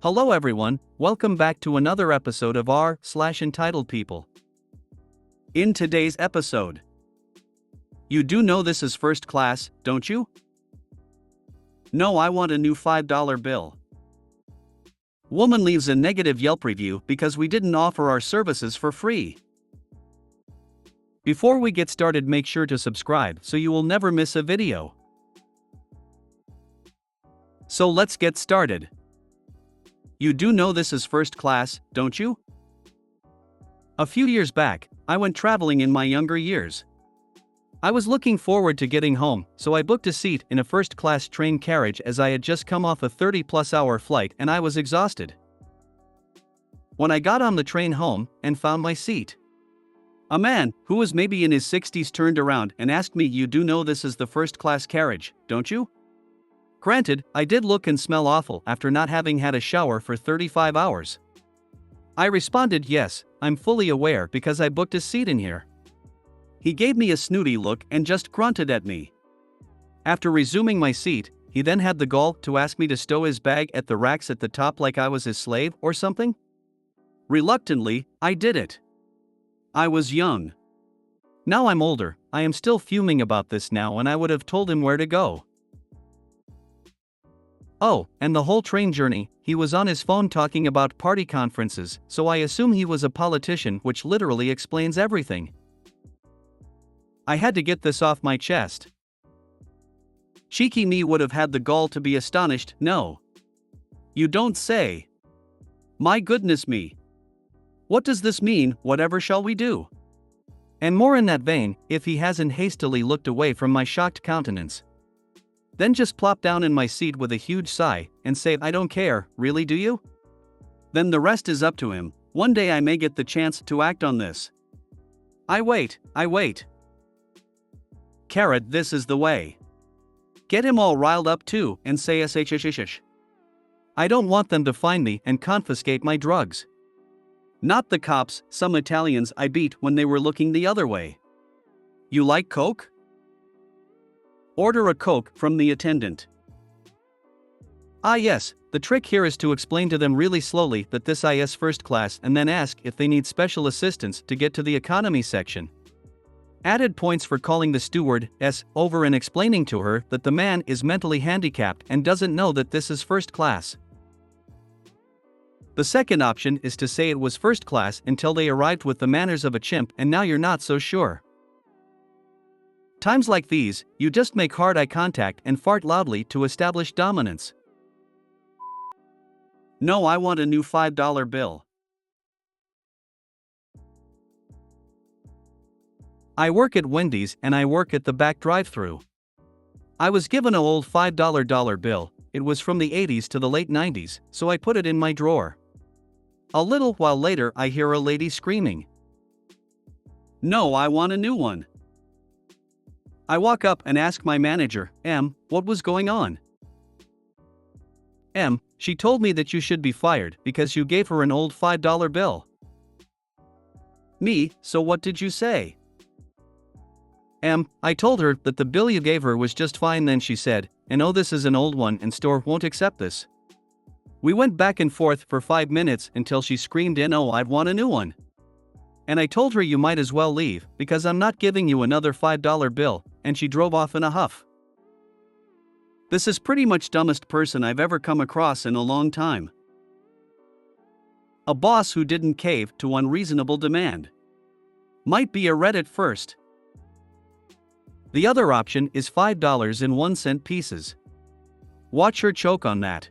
Hello everyone, welcome back to another episode of r/Entitled People. In today's episode, you do know this is first class, don't you? No, I want a new $5 bill. Woman leaves a negative Yelp review because we didn't offer our services for free. Before we get started, make sure to subscribe so you will never miss a video. So let's get started. You do know this is first class, don't you? A few years back, I went traveling in my younger years. I was looking forward to getting home, so I booked a seat in a first-class train carriage as I had just come off a 30-plus-hour flight and I was exhausted. When I got on the train home and found my seat, a man, who was maybe in his 60s, turned around and asked me, "You do know this is the first-class carriage, don't you?" Granted, I did look and smell awful after not having had a shower for 35 hours. I responded, "Yes, I'm fully aware because I booked a seat in here." He gave me a snooty look and just grunted at me. After resuming my seat, he then had the gall to ask me to stow his bag at the racks at the top like I was his slave or something. Reluctantly, I did it. I was young. Now I'm older, I am still fuming about this now, and I would have told him where to go. Oh, and the whole train journey, he was on his phone talking about party conferences, so I assume he was a politician, which literally explains everything. I had to get this off my chest. Cheeky me would have had the gall to be astonished. "No. You don't say. My goodness me. What does this mean? Whatever shall we do?" And more in that vein, if he hasn't hastily looked away from my shocked countenance. Then just plop down in my seat with a huge sigh and say, "I don't care, really, do you?" Then the rest is up to him. One day I may get the chance to act on this. I wait. Carrot, this is the way. Get him all riled up too and say shh. I don't want them to find me and confiscate my drugs. Not the cops, some Italians I beat when they were looking the other way. "You like Coke?" Order a Coke from the attendant. Ah yes, the trick here is to explain to them really slowly that this is first class and then ask if they need special assistance to get to the economy section. Added points for calling the stewardess over and explaining to her that the man is mentally handicapped and doesn't know that this is first class. The second option is to say it was first class until they arrived with the manners of a chimp and now you're not so sure. Times like these, you just make hard eye contact and fart loudly to establish dominance. No, I want a new $5 bill. I work at Wendy's and I work at the back drive-thru. I was given an old $5 bill. It was from the 80s to the late 90s, so I put it in my drawer. A little while later, I hear a lady screaming, "No, I want a new one." I walk up and ask my manager, "What was going on?" She told me that you should be fired because you gave her an old $5 bill. Me, so what did you say? I told her that the bill you gave her was just fine. Then she said, "Oh, this is an old one and store won't accept this." We went back and forth for 5 minutes until she screamed, "Oh, I want a new one." And I told her you might as well leave because I'm not giving you another $5 bill, and she drove off in a huff. This is pretty much dumbest person I've ever come across in a long time. A boss who didn't cave to unreasonable demand. Might be a Reddit first. The other option is $5 in 1-cent pieces. Watch her choke on that.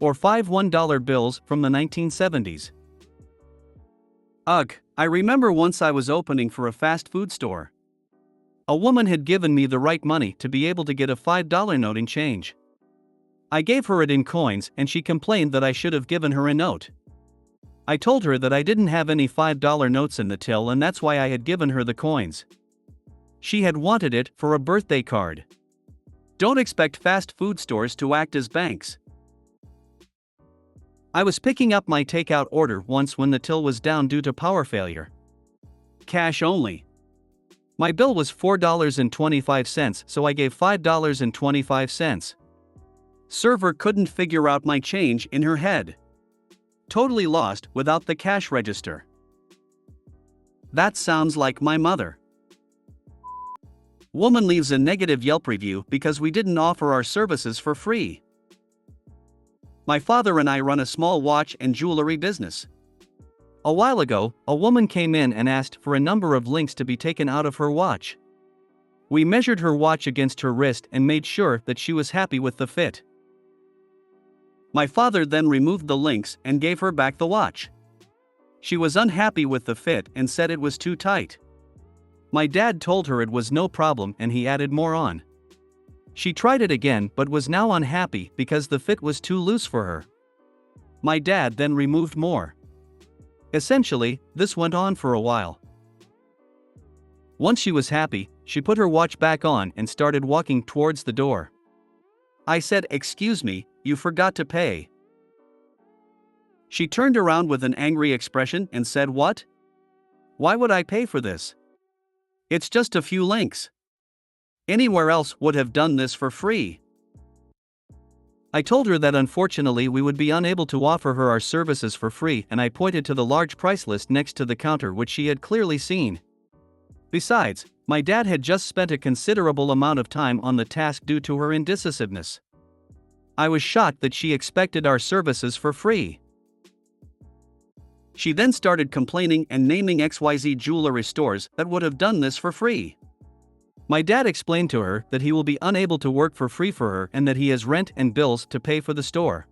Or 5 $1 bills from the 1970s. Ugh, I remember once I was opening for a fast food store. A woman had given me the right money to be able to get a $5 note in change. I gave her it in coins and she complained that I should have given her a note. I told her that I didn't have any $5 notes in the till and that's why I had given her the coins. She had wanted it for a birthday card. Don't expect fast food stores to act as banks. I was picking up my takeout order once when the till was down due to power failure. Cash only. My bill was $4.25, so I gave $5.25. Server couldn't figure out my change in her head. Totally lost without the cash register. That sounds like my mother. Woman leaves a negative Yelp review because we didn't offer our services for free. My father and I run a small watch and jewelry business. A while ago, a woman came in and asked for a number of links to be taken out of her watch. We measured her watch against her wrist and made sure that she was happy with the fit. My father then removed the links and gave her back the watch. She was unhappy with the fit and said it was too tight. My dad told her it was no problem and he added more on. She tried it again but was now unhappy because the fit was too loose for her. My dad then removed more. Essentially, this went on for a while. Once she was happy, she put her watch back on and started walking towards the door. I said, "Excuse me, you forgot to pay." She turned around with an angry expression and said, "What? Why would I pay for this? It's just a few links. Anywhere else would have done this for free." I told her that unfortunately we would be unable to offer her our services for free, and I pointed to the large price list next to the counter which she had clearly seen. Besides, my dad had just spent a considerable amount of time on the task due to her indecisiveness. I was shocked that she expected our services for free. She then started complaining and naming XYZ jewelry stores that would have done this for free. My dad explained to her that he will be unable to work for free for her and that he has rent and bills to pay for the store.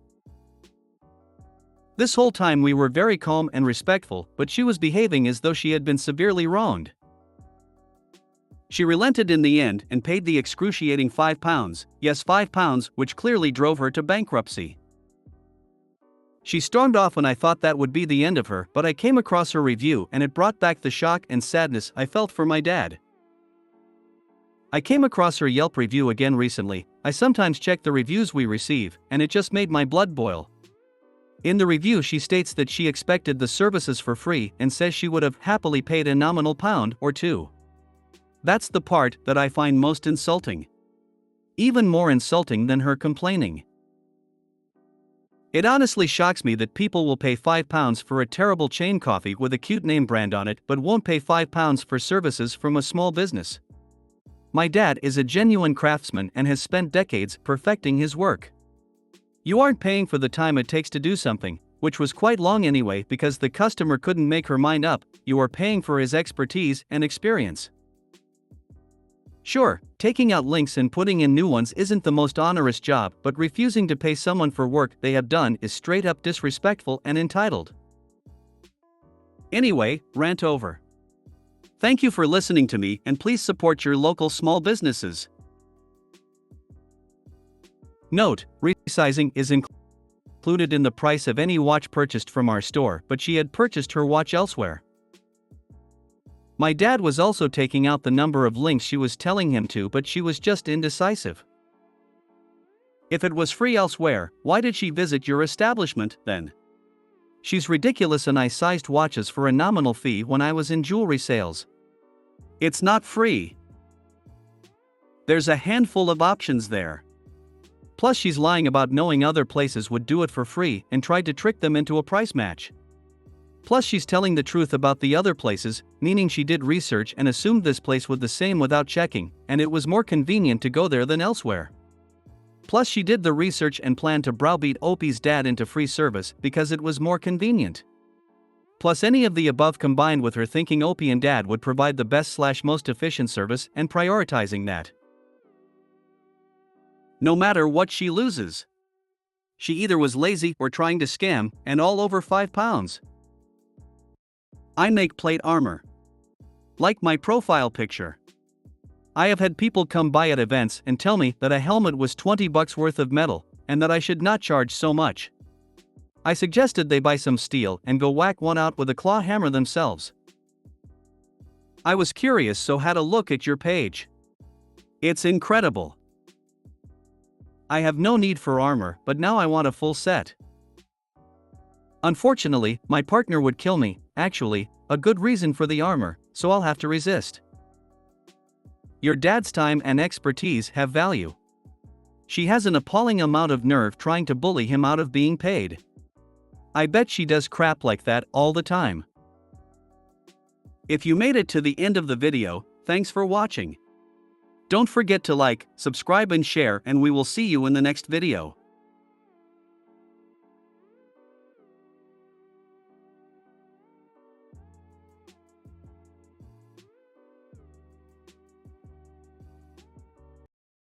This whole time we were very calm and respectful, but she was behaving as though she had been severely wronged. She relented in the end and paid the excruciating £5, yes £5, which clearly drove her to bankruptcy. She stormed off when I thought that would be the end of her, but I came across her review and it brought back the shock and sadness I felt for my dad. I came across her Yelp review again recently. I sometimes check the reviews we receive, and it just made my blood boil. In the review she states that she expected the services for free and says she would have happily paid a nominal £1 or £2. That's the part that I find most insulting. Even more insulting than her complaining. It honestly shocks me that people will pay £5 for a terrible chain coffee with a cute name brand on it but won't pay £5 for services from a small business. My dad is a genuine craftsman and has spent decades perfecting his work. You aren't paying for the time it takes to do something, which was quite long anyway because the customer couldn't make her mind up. You are paying for his expertise and experience. Sure, taking out links and putting in new ones isn't the most onerous job, but refusing to pay someone for work they have done is straight up disrespectful and entitled. Anyway, rant over. Thank you for listening to me, and please support your local small businesses. Note, resizing is included in the price of any watch purchased from our store, but she had purchased her watch elsewhere. My dad was also taking out the number of links she was telling him to, but she was just indecisive. If it was free elsewhere, why did she visit your establishment then? She's ridiculous, and I sized watches for a nominal fee when I was in jewelry sales. It's not free. There's a handful of options there. Plus she's lying about knowing other places would do it for free and tried to trick them into a price match. Plus she's telling the truth about the other places, meaning she did research and assumed this place was the same without checking, and it was more convenient to go there than elsewhere. Plus she did the research and planned to browbeat Opie's dad into free service because it was more convenient. Plus any of the above combined with her thinking Opie and dad would provide the best/most efficient service and prioritizing that. No matter what she loses. She either was lazy or trying to scam, and all over £5. I make plate armor. Like my profile picture. I have had people come by at events and tell me that a helmet was $20 worth of metal, and that I should not charge so much. I suggested they buy some steel and go whack one out with a claw hammer themselves. I was curious, so had a look at your page. It's incredible. I have no need for armor, but now I want a full set. Unfortunately, my partner would kill me, actually, a good reason for the armor, so I'll have to resist. Your dad's time and expertise have value. She has an appalling amount of nerve trying to bully him out of being paid. I bet she does crap like that all the time. If you made it to the end of the video, thanks for watching. Don't forget to like, subscribe and share, and we will see you in the next video.